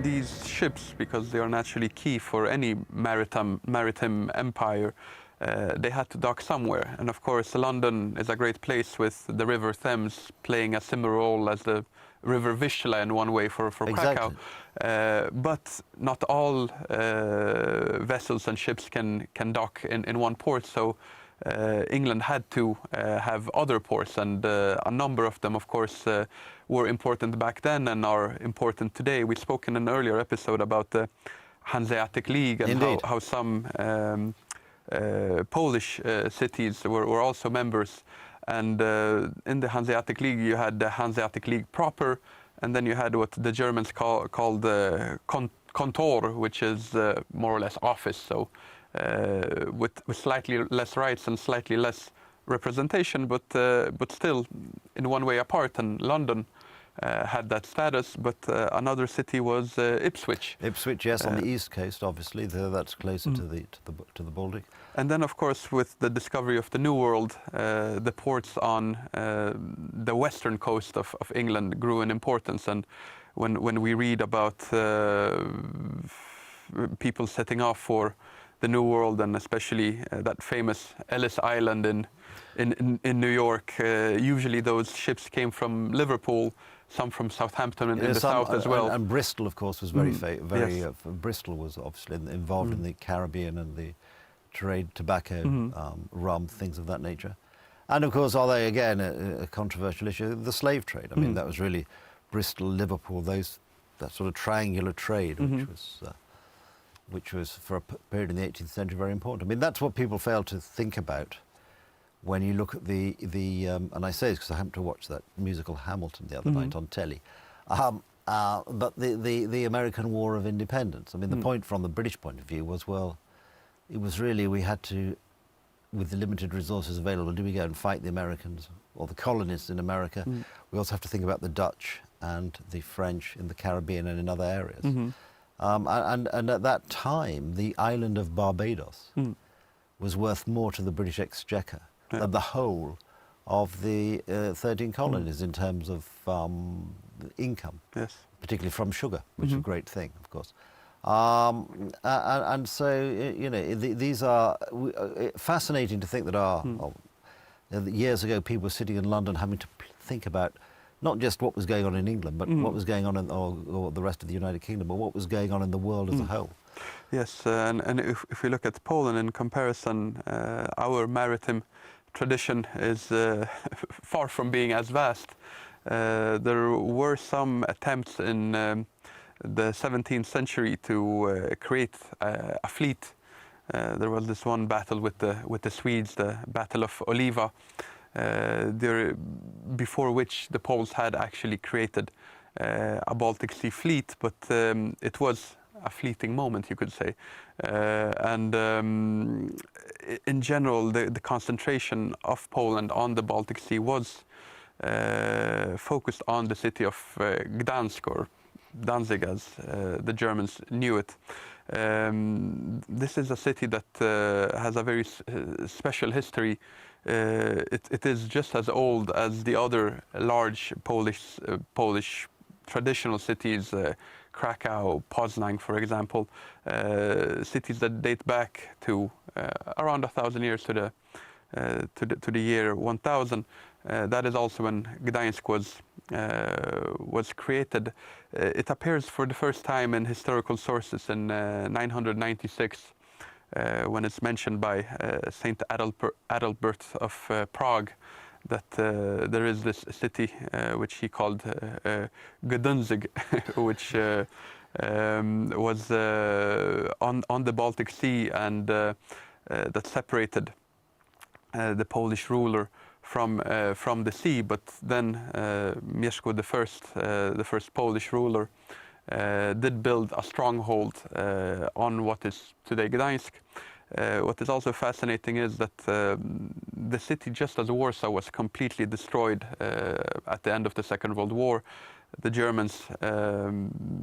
these ships, because they are naturally key for any maritime empire, they had to dock somewhere. And of course, London is a great place with the River Thames playing a similar role as the River Vistula in one way for Krakow. But not all vessels and ships can dock in one port. So England had to have other ports, and a number of them, of course, were important back then and are important today. We spoke in an earlier episode about the Hanseatic League and how some Polish cities were also members. And in the Hanseatic League, you had the Hanseatic League proper, and then you had what the Germans called the Kontor, which is more or less office. So with slightly less rights and slightly less representation, but still in one way apart. And London had that status, but another city was Ipswich. Ipswich, yes, on the east coast, obviously. That's closer to the Baltic. And then, of course, with the discovery of the New World, the ports on the western coast of England grew in importance. And when we read about people setting off for the New World, and especially that famous Ellis Island in New York, usually those ships came from Liverpool, some from Southampton in the south as well. And Bristol, of course, was very Bristol was obviously involved in the Caribbean and the trade, tobacco, rum, things of that nature. And of course, again, a controversial issue, the slave trade. I mean, that was really Bristol, Liverpool, that sort of triangular trade, which was for a period in the 18th century very important. I mean, that's what people fail to think about when you look at the and I say this because I happened to watch that musical Hamilton the other night on telly, but the American War of Independence. I mean, the point from the British point of view was, well, it was really, we had to, with the limited resources available, do we go and fight the Americans or the colonists in America? We also have to think about the Dutch and the French in the Caribbean and in other areas. And at that time, the island of Barbados was worth more to the British Exchequer than the whole of the 13 colonies in terms of income, particularly from sugar, which is a great thing, of course. And so, you know, these are fascinating to think that years ago people were sitting in London having to think about not just what was going on in England, but what was going on in or the rest of the United Kingdom, but what was going on in the world as a whole. Yes, and if we look at Poland in comparison, our maritime tradition is far from being as vast. There were some attempts in the 17th century to create a fleet. There was this one battle with the Swedes, the Battle of Oliva, before which the Poles had actually created a Baltic Sea fleet, but it was a fleeting moment, you could say. And in general, the concentration of Poland on the Baltic Sea was focused on the city of Gdansk, or Danzig as the Germans knew it. This is a city that has a very special history. It is just as old as the other large Polish traditional cities, Krakow, Poznań, for example, cities that date back to around 1,000 years to the year 1000. That is also when Gdańsk was created. It appears for the first time in historical sources in 996, when it's mentioned by Saint Adalbert of Prague, that there is this city which he called Gdansk, which was on the Baltic Sea, and that separated the Polish ruler from the sea. But then Mieszko the first Polish ruler, did build a stronghold on what is today Gdańsk. What is also fascinating is that the city, just as Warsaw was completely destroyed at the end of the Second World War, the Germans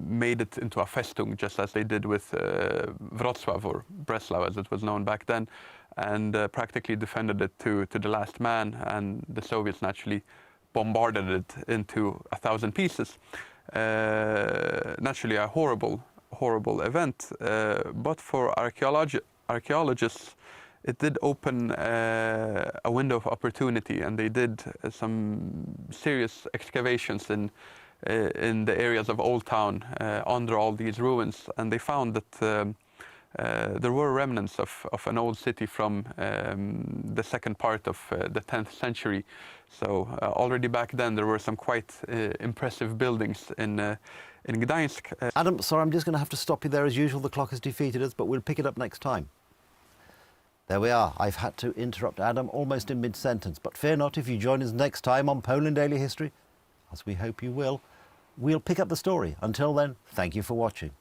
made it into a Festung, just as they did with Wrocław, or Breslau as it was known back then, and practically defended it to the last man, and the Soviets naturally bombarded it into 1,000 pieces. naturally a horrible event. But for archaeologists, it did open a window of opportunity, and they did some serious excavations in the areas of Old Town under all these ruins, and they found that there were remnants of an old city from the second part of the 10th century. So already back then there were some quite impressive buildings in Gdańsk. Adam, sorry, I'm just going to have to stop you there as usual. The clock has defeated us, but we'll pick it up next time. There we are. I've had to interrupt Adam almost in mid-sentence, but fear not, if you join us next time on Poland Daily History, as we hope you will, we'll pick up the story. Until then, thank you for watching.